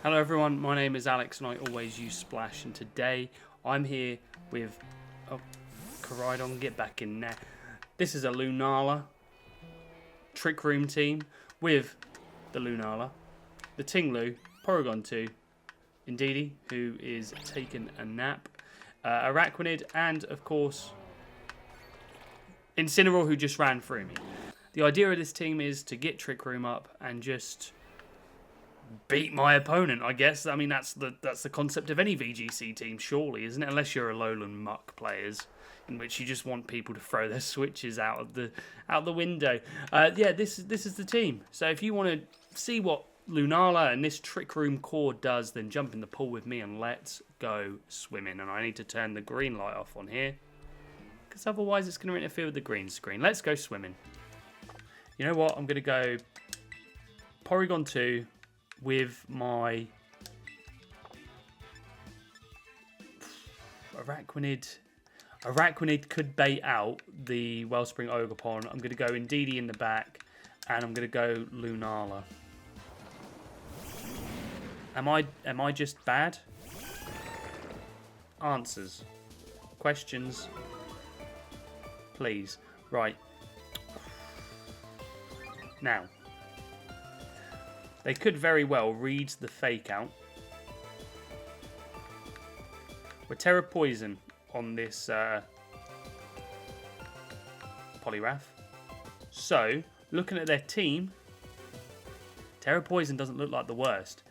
Hello everyone, my name is Alex and I always use Splash, and today I'm here with... Oh, Porygon, get back in there. This is a Lunala Trick Room team with the Lunala, the Tinglu, Porygon 2, Indeedee, who is taking a nap, Araquanid, and of course Incineroar, who just ran through me. The idea of this team is to get Trick Room up and just beat my opponent, I guess. I mean, that's the concept of any VGC team, surely, isn't it? Unless you're a lowland muck players, in which you just want people to throw their switches out the window. Yeah, this is the team. So if you want to see what Lunala and this Trick Room core does, then jump in the pool with me and let's go swimming. And I need to turn the green light off on here, because otherwise it's going to interfere with the green screen. Let's go swimming. You know what? I'm going to go Porygon 2 with my Araquanid. Araquanid could bait out the Wellspring Ogerpon. I'm going to go Indeedee in the back, and I'm going to go Lunala. Am I just bad? Answers. Questions. Please. Right. Now. They could very well read the fake out. We're Terra Poison on this Poliwrath. So, looking at their team, Terra Poison doesn't look like the worst.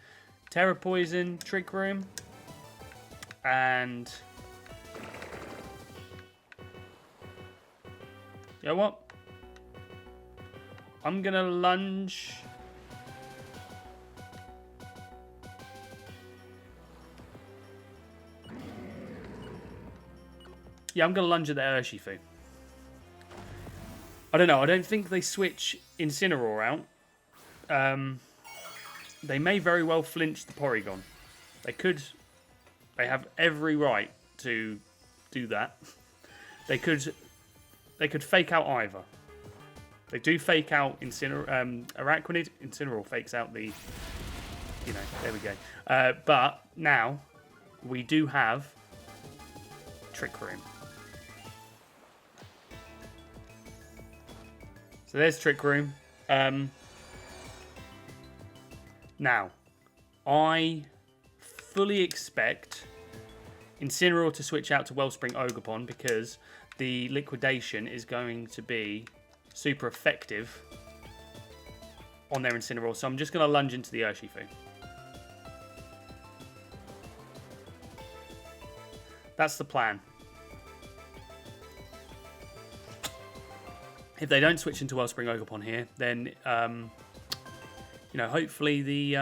Terra Poison, Trick Room, and you know what? I'm gonna lunge. Yeah, I'm going to lunge at the Urshifu. I don't know. I don't think they switch Incineroar out. They may very well flinch the Porygon. They could. They have every right to do that. They could fake out either. They do fake out Araquanid. Incineroar fakes out the... You know, there we go. But now we do have Trick Room. So there's Trick Room. Now, I fully expect Incineroar to switch out to Wellspring Ogerpon, because the liquidation is going to be super effective on their Incineroar. So I'm just going to lunge into the Urshifu. That's the plan. If they don't switch into Wellspring Ogerpon here, then you know, hopefully the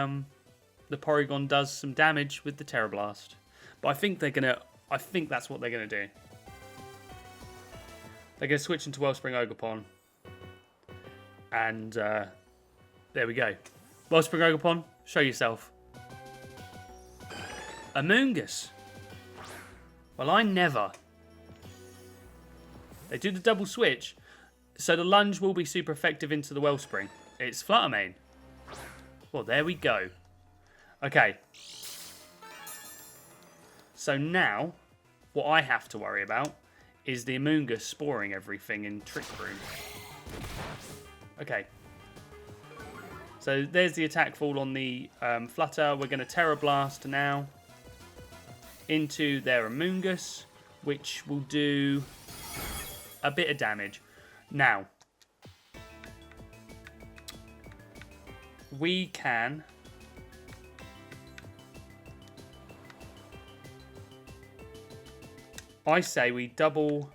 Porygon does some damage with the Terra Blast. But I think that's what they're gonna do. They're gonna switch into Wellspring Ogerpon, and there we go. Wellspring Ogerpon, show yourself. Amoonguss. Well, I never. They do the double switch. So the lunge will be super effective into the Wellspring. It's Flutter Mane. Well, there we go. Okay. So now, what I have to worry about is the Amoonguss sporing everything in Trick Room. Okay. So there's the attack fall on the Flutter. We're going to Terra Blast now into their Amoonguss, which will do a bit of damage. Now, we can I say we double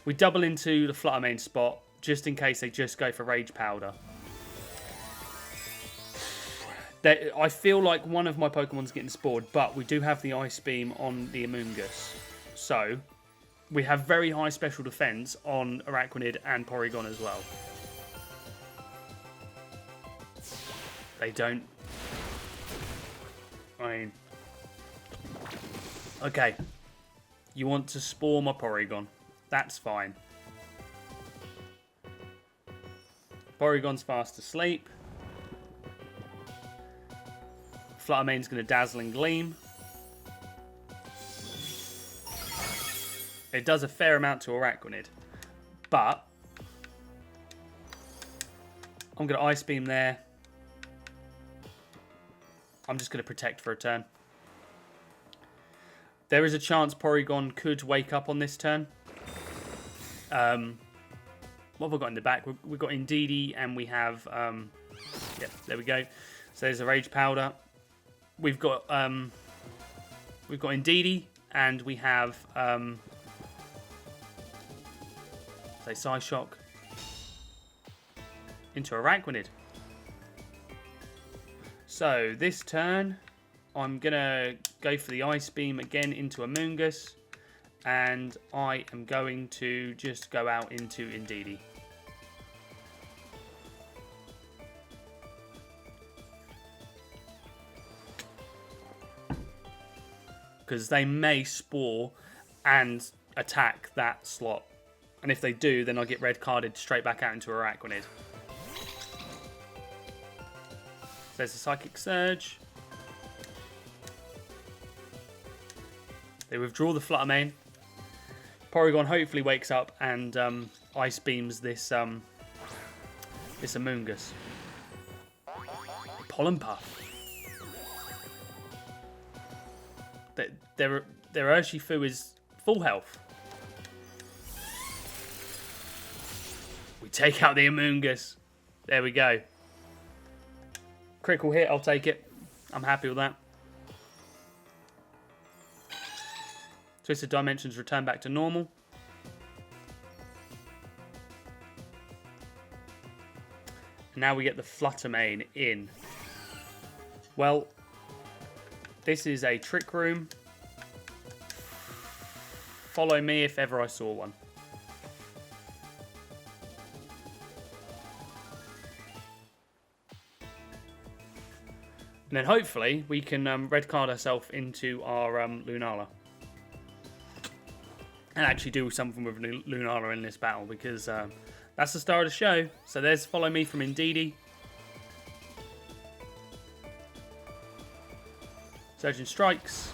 into the Flutter Mane spot, just in case they just go for Rage Powder. I feel like one of my Pokemon's getting spored, but we do have the Ice Beam on the Amoonguss. So we have very high special defense on Araquanid and Porygon as well. They don't... I mean... Okay. You want to spore my Porygon. That's fine. Porygon's fast asleep. Flutter Mane's going to Dazzle and Gleam. It does a fair amount to Araquanid. But I'm going to Ice Beam there. I'm just going to Protect for a turn. There is a chance Porygon could wake up on this turn. What have we got in the back? We've got Indeedee and we have... yep, there we go. So there's a Rage Powder. We've got Indeedee and we have... say Psyshock into Araquanid. So this turn, I'm going to go for the Ice Beam again into Amoonguss. And I am going to just go out into Indeedee. Because they may Spore and attack that slot. And if they do, then I'll get red carded straight back out into Araquanid. There's a Psychic Surge. They withdraw the Flutter Mane. Porygon hopefully wakes up and Ice Beams this this Amoonguss. Pollen Puff. Their Urshifu is full health. We take out the Amoonguss. There we go. Critical hit, I'll take it. I'm happy with that. Twisted Dimensions return back to normal. And now we get the Flutter Mane in. Well, this is a Trick Room. Follow me if ever I saw one. And then hopefully we can red card ourselves into our Lunala. And actually do something with Lunala in this battle, because that's the star of the show. So there's Follow Me from Indeedee. Surgeon Strikes.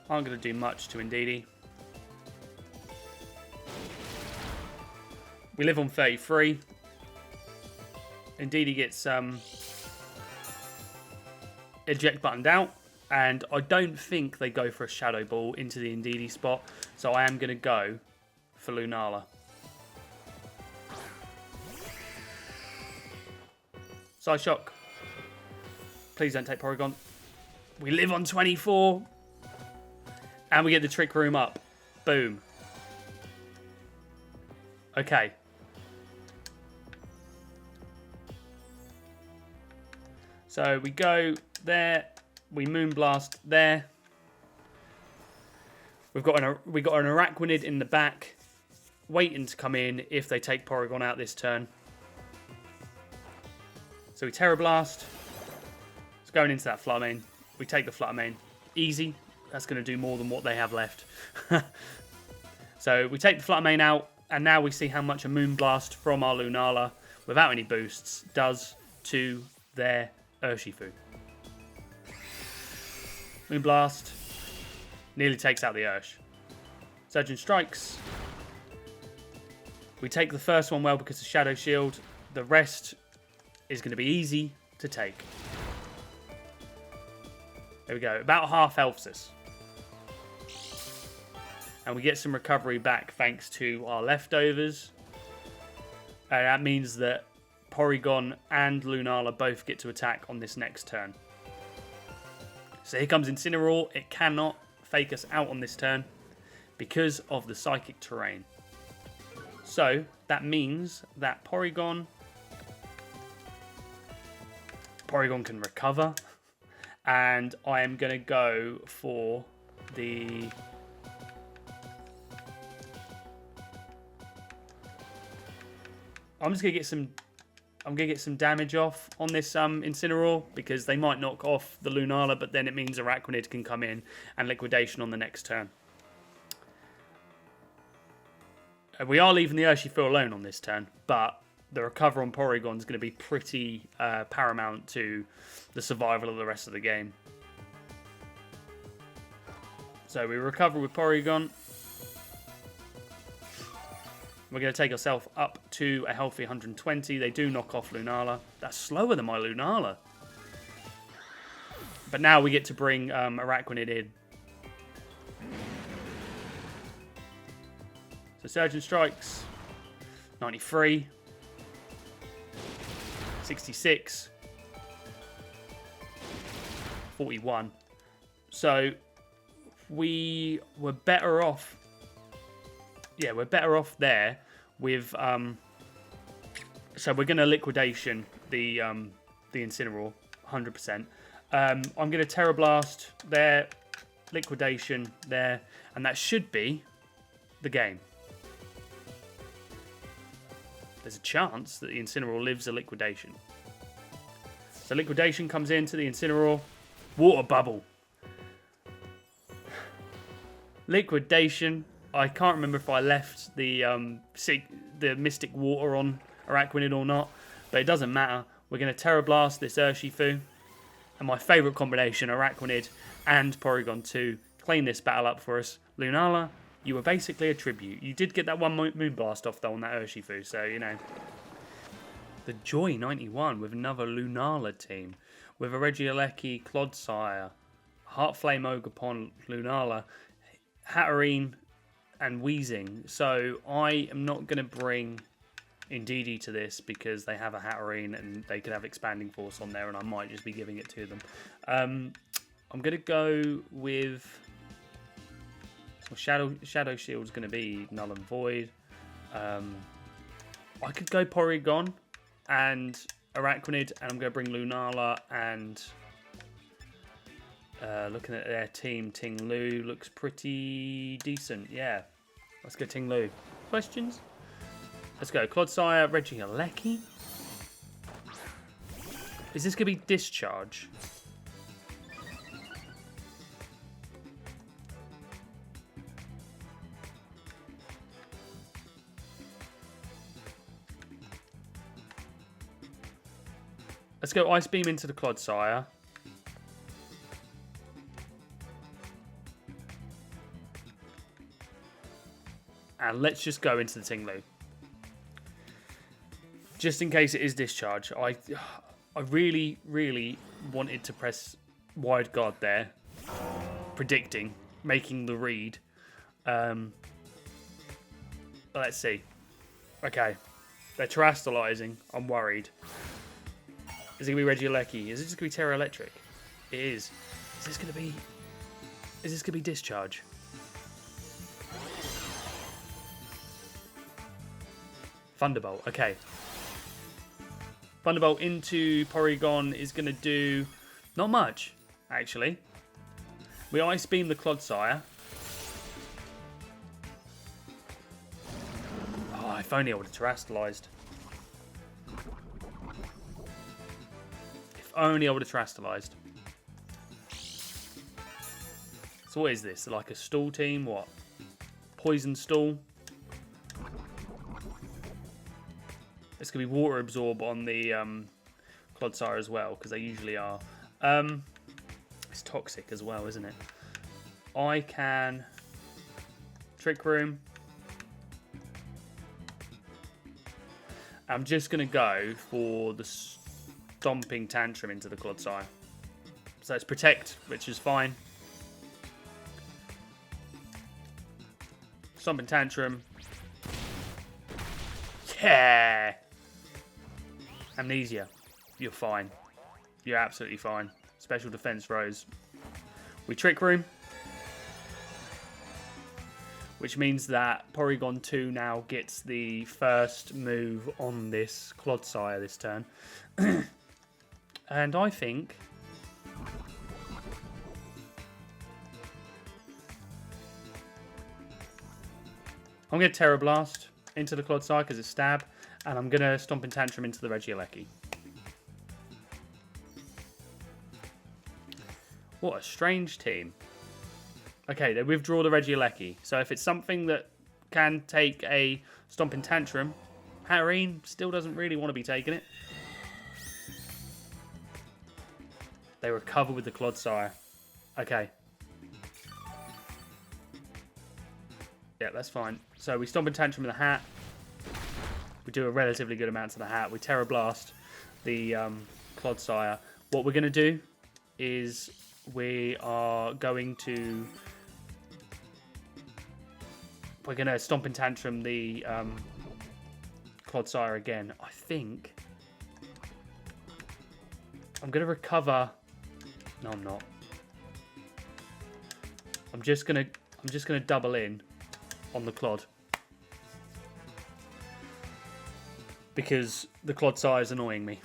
Aren't going to do much to Indeedee. We live on 33. Indeedee gets eject buttoned out. And I don't think they go for a Shadow Ball into the Indeedee spot. So I am going to go for Lunala. Psyshock. Please don't take Porygon. We live on 24. And we get the Trick Room up. Boom. Okay. So we go there. We Moonblast there. We've got an Araquanid in the back, waiting to come in if they take Porygon out this turn. So we Terra Blast. It's going into that Flutter Mane. We take the Flutter Mane. Easy. That's going to do more than what they have left. So we take the Flutter Mane out, and now we see how much a Moonblast from our Lunala, without any boosts, does to their Urshifu. Moonblast nearly takes out the Ursh. Surgeon Strikes. We take the first one well because of Shadow Shield. The rest is going to be easy to take. There we go. About half healths us. And we get some recovery back thanks to our leftovers. That means that Porygon and Lunala both get to attack on this next turn. So here comes Incineroar. It cannot fake us out on this turn because of the Psychic Terrain. So that means that Porygon can recover. And I am going to go for the... I'm just going to get some... I'm going to get some damage off on this Incineroar because they might knock off the Lunala, but then it means Araquanid can come in and Liquidation on the next turn. We are leaving the Urshifu alone on this turn, but the recover on Porygon is going to be pretty paramount to the survival of the rest of the game. So we recover with Porygon. We're going to take ourselves up to a healthy 120. They do knock off Lunala. That's slower than my Lunala. But now we get to bring Araquanid in. So Surgeon Strikes. 93. 66. 41. So we were better off. Yeah, we're better off there with. So we're going to liquidation the Incineroar 100%. I'm going to Terra Blast there, liquidation there, and that should be the game. There's a chance that the Incineroar lives a liquidation. So liquidation comes into the Incineroar. Water bubble. Liquidation. I can't remember if I left the Mystic Water on Araquanid or not, but it doesn't matter. We're going to Terra Blast this Urshifu. And my favourite combination, Araquanid and Porygon 2, clean this battle up for us. Lunala, you were basically a tribute. You did get that one Moonblast off, though, on that Urshifu, so, you know. The Joy 91 with another Lunala team. With a Regieleki, Clodsire, Heartflame Ogerpon, Lunala, Hatterene, and Weezing. So I am not going to bring Indeedee to this because they have a Hatterene and they could have Expanding Force on there, and I might just be giving it to them. I'm going to go with... Well, Shadow Shield's going to be Null and Void. I could go Porygon and Araquanid, and I'm going to bring Lunala and... looking at their team, Ting Lu looks pretty decent. Yeah, let's go Ting Lu. Questions? Let's go. Clodsire, Regieleki. Is this going to be Discharge? Let's go Ice Beam into the Clodsire. And let's just go into the Ting Lu. Just in case it is Discharge. I really, really wanted to press Wide Guard there. Predicting. Making the read. But let's see. Okay. They're terastallizing. I'm worried. Is it going to be Regieleki? Is it just going to be Terra Electric? It is. Is this going to be Discharge? Thunderbolt. Okay. Thunderbolt into Porygon is going to do not much, actually. We Ice Beam the Clodsire. Oh, if only I would have terastallized. If only I would have terastallized. So what is this? Like a stall team? What? Poison stall? It's going to be Water Absorb on the Clodsire as well, because they usually are. It's toxic as well, isn't it? I can Trick Room. I'm just going to go for the Stomping Tantrum into the Clodsire. So it's Protect, which is fine. Stomping Tantrum. Yeah! Amnesia. You're fine. You're absolutely fine. Special Defense Rose. We Trick Room. Which means that Porygon 2 now gets the first move on this Clodsire this turn. And I think... I'm going to Terra Blast into the Clodsire because it's Stab. And I'm going to Stomping Tantrum into the Regieleki. What a strange team. Okay, they withdraw the Regieleki. So if it's something that can take a Stomping Tantrum, Hatterene still doesn't really want to be taking it. They recover with the Clodsire. Okay. Yeah, that's fine. So we Stomp and Tantrum in the hat. We do a relatively good amount to the hat. We Terra Blast the Clodsire. What we're going to do is we are going to... We're going to Stomp and Tantrum the Clodsire again. I think I'm going to recover... No, I'm not. I'm just gonna double in on the Clod because the Clodsire is annoying me.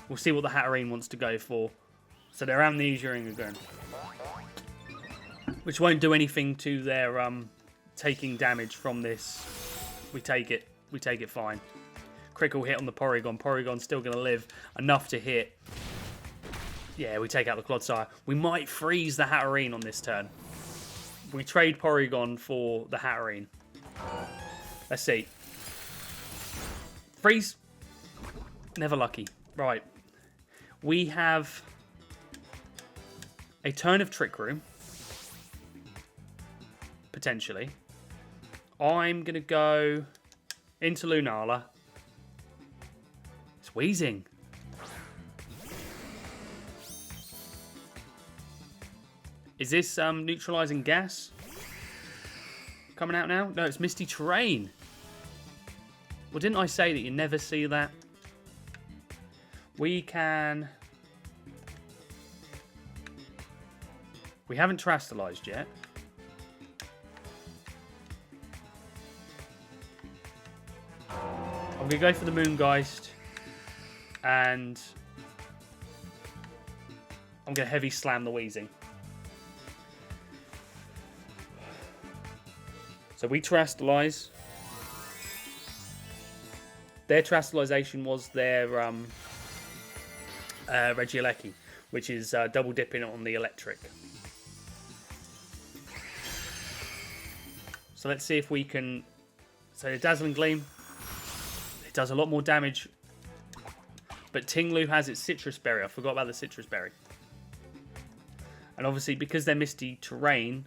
We'll see what the Hatterene wants to go for. So they're amnesiaing again, which won't do anything to their taking damage from this. We take it fine. Critical hit on the Porygon. Porygon's still going to live enough to hit. Yeah, we take out the Clodsire. We might freeze the Hatterene on this turn. We trade Porygon for the Hatterene. Let's see. Freeze. Never lucky. Right. We have a turn of Trick Room. Potentially. I'm going to go into Lunala. It's wheezing. Is this neutralizing gas coming out now? No, it's Misty Terrain. Well, didn't I say that you never see that? We can... We haven't terastallized yet. I'm going to go for the Moongeist. And I'm going to heavy slam the Wheezing. So we terastallize. Their terastallization was their Regieleki, which is double dipping on the electric. So let's see if we can... So the Dazzling Gleam, it does a lot more damage. But Tinglu has its Citrus Berry. I forgot about the Citrus Berry. And obviously, because they're Misty Terrain,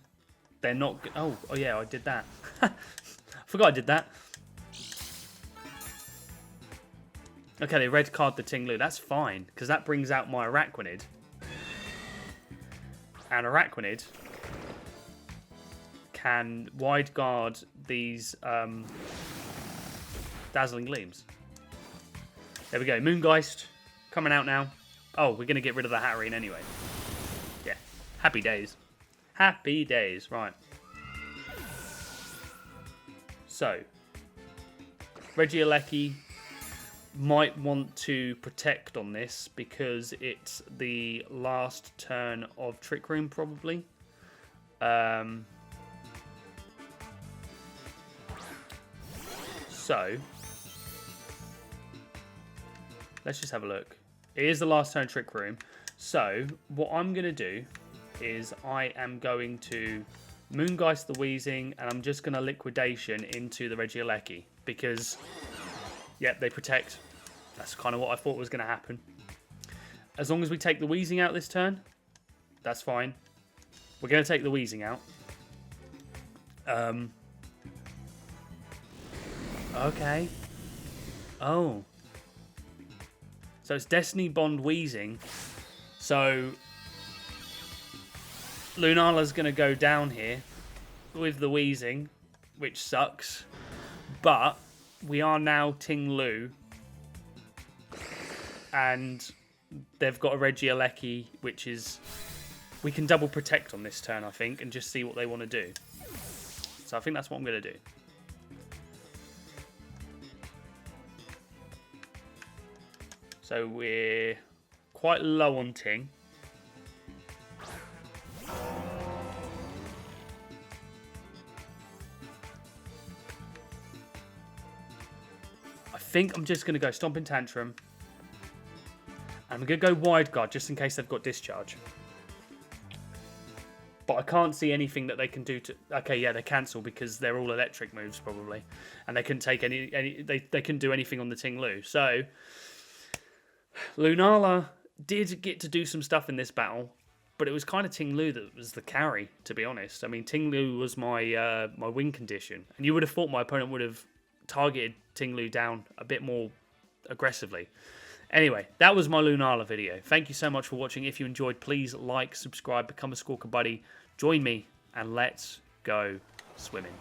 they're not... Oh yeah, I did that. I forgot I did that. Okay, they red card the Tinglu. That's fine, because that brings out my Araquanid. And Araquanid can wide guard these Dazzling Gleams. There we go. Moongeist coming out now. Oh, we're going to get rid of the Hatterene anyway. Yeah. Happy days. Happy days. Right. So, Regieleki might want to protect on this because it's the last turn of Trick Room, probably. So, let's just have a look. It is the last turn Trick Room. So, what I'm going to do is I am going to Moongeist the Wheezing, and I'm just going to Liquidation into the Regieleki because, yep, they protect. That's kind of what I thought was going to happen. As long as we take the Wheezing out this turn, that's fine. We're going to take the Wheezing out. Okay. Oh. So it's Destiny Bond Wheezing. So Lunala's going to go down here with the Wheezing, which sucks. But we are now Tinglu. And they've got a Regieleki, which is... We can double protect on this turn, I think, and just see what they want to do. So I think that's what I'm going to do. So we're quite low on Ting. I think I'm just going to go Stomp and Tantrum. And I'm going to go Wide Guard just in case they've got Discharge. But I can't see anything that they can do to... Okay, yeah, they cancel because they're all electric moves, probably. And they couldn't take any they couldn't do anything on the Ting Lu. So, Lunala did get to do some stuff in this battle, but it was kind of Ting Lu that was the carry, to be honest. I mean, Ting Lu was my my win condition. And you would have thought my opponent would have targeted Ting Lu down a bit more aggressively. Anyway, that was my Lunala video. Thank you so much for watching. If you enjoyed, please like, subscribe, become a Squawker Buddy, join me, and let's go swimming.